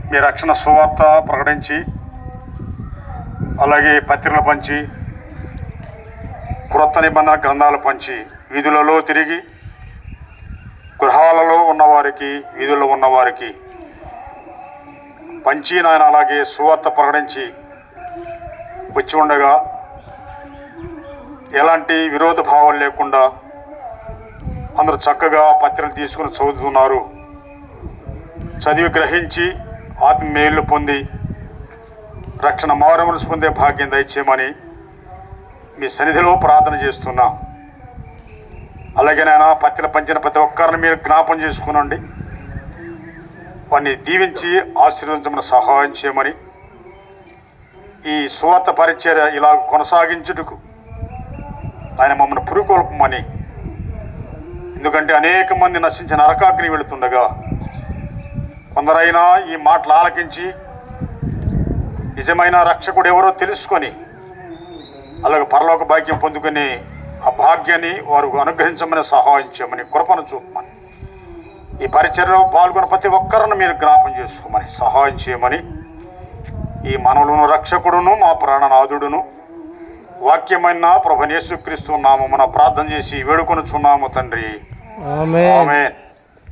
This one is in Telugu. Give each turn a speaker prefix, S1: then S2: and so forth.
S1: మీ రక్షణ సువార్త ప్రకటించి, అలాగే పత్రికలు పంచి, క్రొత్త నిబంధన గ్రంథాలు పంచి, వీధులలో తిరిగి గృహాలలో ఉన్నవారికి, వీధుల్లో ఉన్నవారికి పంచి నాయన అలాగే సువార్త ప్రకటించి వచ్చి ఉండగా ఎలాంటి విరోధ భావాలు లేకుండా అందరూ చక్కగా పత్రికలు తీసుకుని చదువుతున్నారు. చదివి గ్రహించి ఆత్మ మేలు పొంది రక్షణ మారుమనసు పొందే భాగ్యం దయచేయమని మీ సన్నిధిలో ప్రార్థన చేస్తున్నా. అలాగే నాయన పత్రికలు పంచిన ప్రతి ఒక్కరిని మీరు జ్ఞాపం చేసుకునండి, వారిని దీవించి ఆశీర్వదించమని సహాయం చేయమని, ఈ సువార్త పరిచర్య ఇలా కొనసాగించుటకు ఆయన మమ్మల్ని పురుకొల్పమని. ఎందుకంటే అనేక మంది నశించిన నరకాగ్ని వెళుతుండగా కొందరైనా ఈ మాటలు ఆలకించి నిజమైన రక్షకుడు ఎవరో తెలుసుకొని అలాగే పరలోక భాగ్యం పొందుకొని ఆ భాగ్యాన్ని వారు అనుగ్రహించమని సహాయం చేయమని, కృపను చూపమని, ఈ పరిచర్యలో పాల్గొన్న ప్రతి ఒక్కరిని మీరు జ్ఞాపం చేసుకోమని సహాయం చేయమని, ఈ మనవులను రక్షకుడును మా ప్రాణనాథుడును వాక్యమైన ప్రభువైన యేసుక్రీస్తు నామమున ప్రార్థన చేసి వేడుకొనుచున్నాము తండ్రి. ఆమేన్.